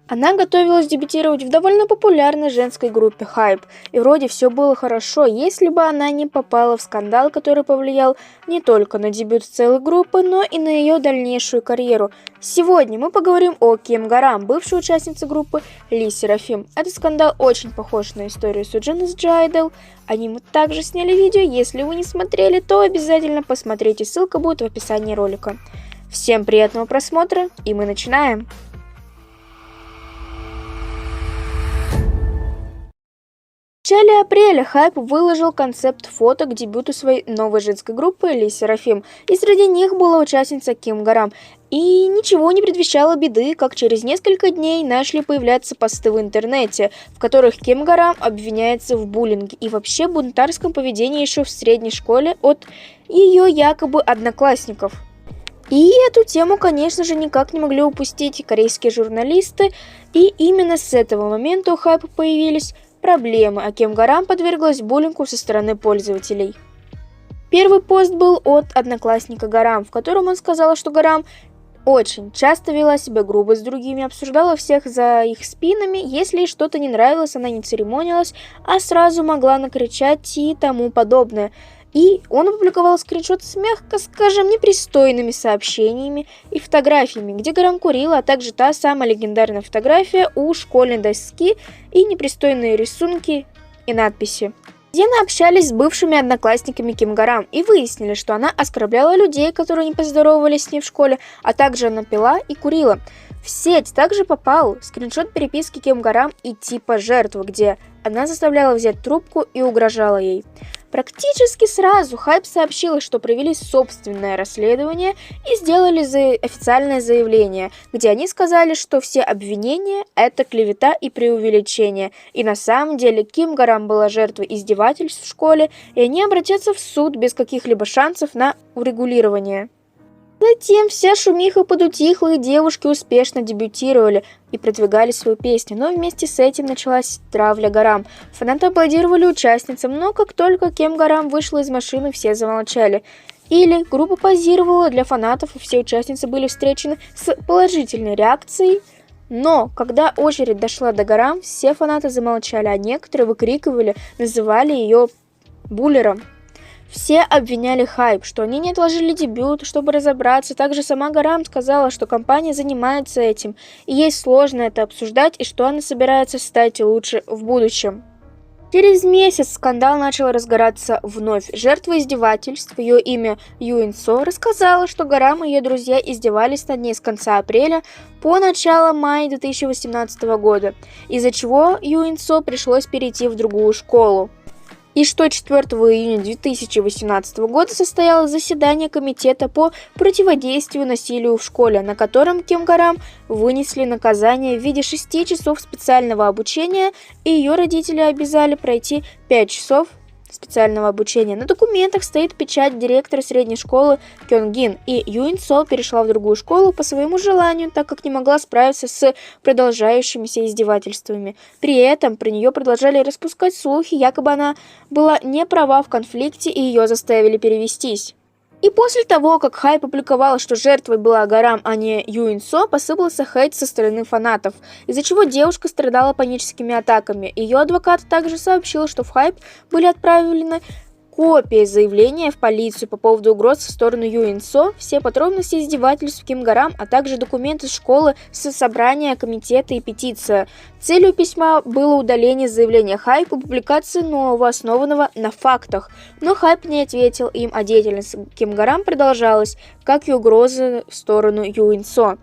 Она готовилась дебютировать в довольно популярной женской группе Hype, и вроде все было хорошо, если бы она не попала в скандал, который повлиял не только на дебют целой группы, но и на ее дальнейшую карьеру. Сегодня мы поговорим о Ким Гарам, бывшей участнице группы Lee Seraphim. Этот скандал очень похож на историю Суджин из G-Idol. О ней мы также сняли видео, если вы не смотрели, то обязательно посмотрите, ссылка будет в описании ролика. Всем приятного просмотра, и мы начинаем! В начале апреля Hype выложил концепт фото к дебюту своей новой женской группы Lee Seraphim, и среди них была участница Ким Гарам. И ничего не предвещало беды, как через несколько дней начали появляться посты в интернете, в которых Ким Гарам обвиняется в буллинге и вообще бунтарском поведении еще в средней школе от ее якобы одноклассников. И эту тему, конечно же, никак не могли упустить корейские журналисты, и именно с этого момента у Hype появились проблемы, а Ким Гарам подверглась буллингу со стороны пользователей. Первый пост был от одноклассника Гарам, в котором он сказал, что Гарам очень часто вела себя грубо с другими, обсуждала всех за их спинами, если ей что-то не нравилось, она не церемонилась, а сразу могла накричать и тому подобное. И он опубликовал скриншот с, мягко скажем, непристойными сообщениями и фотографиями, где Гарам курила, а также та самая легендарная фотография у школьной доски и непристойные рисунки и надписи. Они общались с бывшими одноклассниками Ким Гарам и выяснили, что она оскорбляла людей, которые не поздоровались с ней в школе, а также она пила и курила. В сеть также попал скриншот переписки Ким Гарам и типа жертвы, где она заставляла взять трубку и угрожала ей. Практически сразу Hype сообщила, что провели собственное расследование и сделали официальное заявление, где они сказали, что все обвинения – это клевета и преувеличение, и на самом деле Ким Гарам была жертвой издевательств в школе, и они обратятся в суд без каких-либо шансов на урегулирование. Затем вся шумиха подутихла, и девушки успешно дебютировали и продвигали свою песню, но вместе с этим началась травля Гарам. Фанаты аплодировали участницам, но как только Ким Гарам вышла из машины, все замолчали. Или группа позировала для фанатов, и все участницы были встречены с положительной реакцией. Но когда очередь дошла до Гарам, все фанаты замолчали, а некоторые выкрикивали, называли ее буллером. Все обвиняли Hype, что они не отложили дебют, чтобы разобраться. Также сама Гарам сказала, что компания занимается этим, и ей сложно это обсуждать, и что она собирается стать лучше в будущем. Через месяц скандал начал разгораться вновь. Жертва издевательств, ее имя Юин Со, рассказала, что Гарам и ее друзья издевались над ней с конца апреля по начало мая 2018 года, из-за чего Юин Со пришлось перейти в другую школу. И что 4 июня 2018 года состоялось заседание комитета по противодействию насилию в школе, на котором Ким Гарам вынесли наказание в виде 6 часов специального обучения, и ее родители обязали пройти 5 часов специального обучения. На документах стоит печать директора средней школы Кёнгин, и Юин Со перешла в другую школу по своему желанию, так как не могла справиться с продолжающимися издевательствами. При этом про нее продолжали распускать слухи, якобы она была не права в конфликте и ее заставили перевестись. И после того, как Hype опубликовала, что жертвой была Гарам, а не Юин Со, посыпался хейт со стороны фанатов, из-за чего девушка страдала паническими атаками. Ее адвокат также сообщил, что в Hype были отправлены копии заявления в полицию по поводу угроз в сторону Юин Со, все подробности издевательств Ким Гарам, а также документы школы с собрания комитета и петиция. Целью письма было удаление заявления Hype и публикации нового, основанного на фактах, но Hype не ответил им, а деятельность Ким Гарам продолжалась, как и угрозы в сторону Юин Со.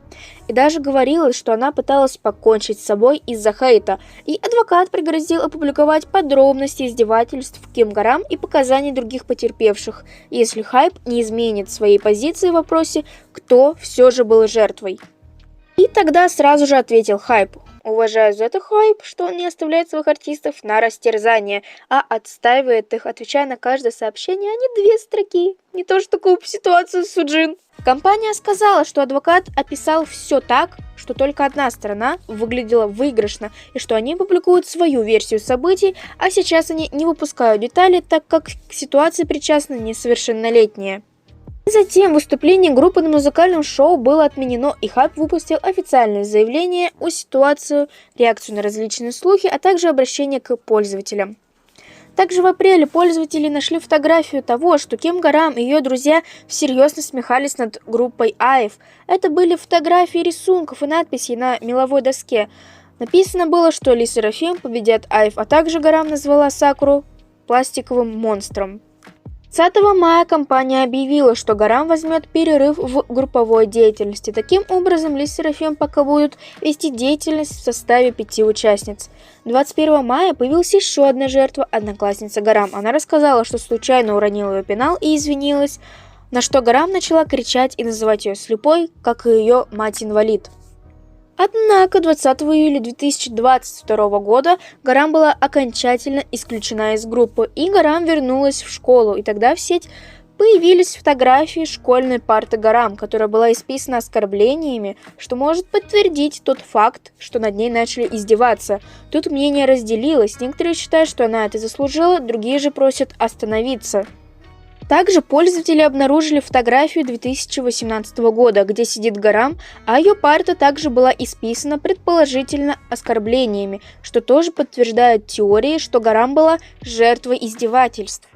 И даже говорилось, что она пыталась покончить с собой из-за хейта, и адвокат пригрозил опубликовать подробности издевательств Ким Гарам и показаний других потерпевших, если Hype не изменит своей позиции в вопросе, кто все же был жертвой. И тогда сразу же ответил Hype: «Уважаю за это Hype, что он не оставляет своих артистов на растерзание, а отстаивает их, отвечая на каждое сообщение, а не 2 строки. Не то что такую ситуацию с Суджин». Компания сказала, что адвокат описал все так, что только одна сторона выглядела выигрышно, и что они публикуют свою версию событий, а сейчас они не выпускают детали, так как к ситуации причастны несовершеннолетние. Затем выступление группы на музыкальном шоу было отменено, и Хайп выпустил официальное заявление о ситуации, реакцию на различные слухи, а также обращение к пользователям. Также в апреле пользователи нашли фотографию того, что Ким Гарам и ее друзья всерьез насмехались над группой IVE. Это были фотографии рисунков и надписей на меловой доске. Написано было, что Ли Серафим победят IVE, а также Гарам назвала Сакуру пластиковым монстром. 30 мая компания объявила, что Гарам возьмет перерыв в групповой деятельности. Таким образом, Ли Серафим пока будут вести деятельность в составе 5 участниц. 21 мая появилась еще одна жертва, одноклассница Гарам. Она рассказала, что случайно уронила ее пенал и извинилась, на что Гарам начала кричать и называть ее слепой, как и ее мать-инвалид. Однако 20 июля 2022 года Гарам была окончательно исключена из группы, и Гарам вернулась в школу, и тогда в сеть появились фотографии школьной парты Гарам, которая была исписана оскорблениями, что может подтвердить тот факт, что над ней начали издеваться. Тут мнение разделилось, некоторые считают, что она это заслужила, другие же просят остановиться. Также пользователи обнаружили фотографию 2018 года, где сидит Гарам, а ее парта также была исписана предположительно оскорблениями, что тоже подтверждает теории, что Гарам была жертвой издевательств.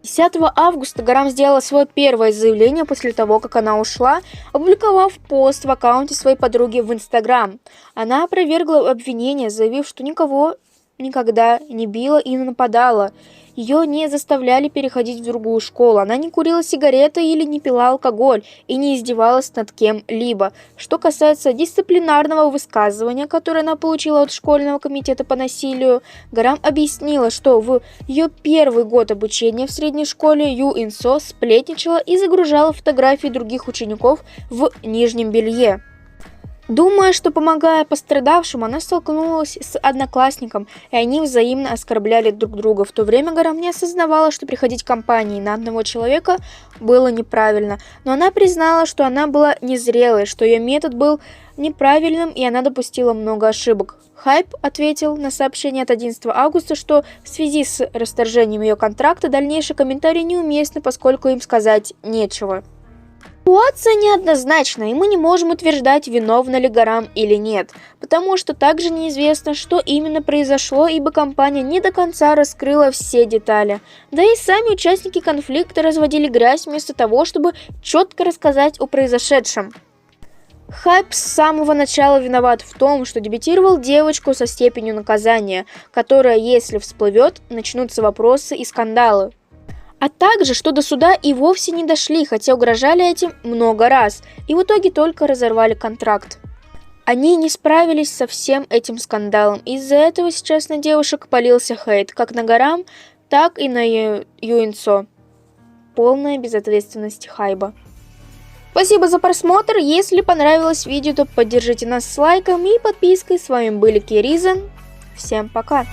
10 августа Гарам сделала свое первое заявление после того, как она ушла, опубликовав пост в аккаунте своей подруги в Instagram. Она опровергла обвинения, заявив, что никого никогда не била и не нападала. Ее не заставляли переходить в другую школу, она не курила сигареты или не пила алкоголь и не издевалась над кем-либо. Что касается дисциплинарного высказывания, которое она получила от школьного комитета по насилию, Гарам объяснила, что в ее первый год обучения в средней школе Ю Инсо сплетничала и загружала фотографии других учеников в нижнем белье. Думая, что помогая пострадавшим, она столкнулась с одноклассником, и они взаимно оскорбляли друг друга. В то время Гарам не осознавала, что приходить компанией на одного человека было неправильно, но она признала, что она была незрелой, что ее метод был неправильным, и она допустила много ошибок. Хайп ответил на сообщение от 11 августа, что в связи с расторжением ее контракта дальнейшие комментарии неуместны, поскольку им сказать нечего. Ситуация неоднозначна, и мы не можем утверждать, виновна ли Гарам или нет, потому что также неизвестно, что именно произошло, ибо компания не до конца раскрыла все детали. Да и сами участники конфликта разводили грязь вместо того, чтобы четко рассказать о произошедшем. Хайп с самого начала виноват в том, что дебютировал девочку со степенью наказания, которая, если всплывет, начнутся вопросы и скандалы. А также, что до суда и вовсе не дошли, хотя угрожали этим много раз, и в итоге только разорвали контракт. Они не справились со всем этим скандалом, из-за этого сейчас на девушек полился хейт, как на Гарам, так и на Ю Инсо. Полная безответственность Хайба. Спасибо за просмотр, если понравилось видео, то поддержите нас с лайком и подпиской. С вами были Киризан, всем пока!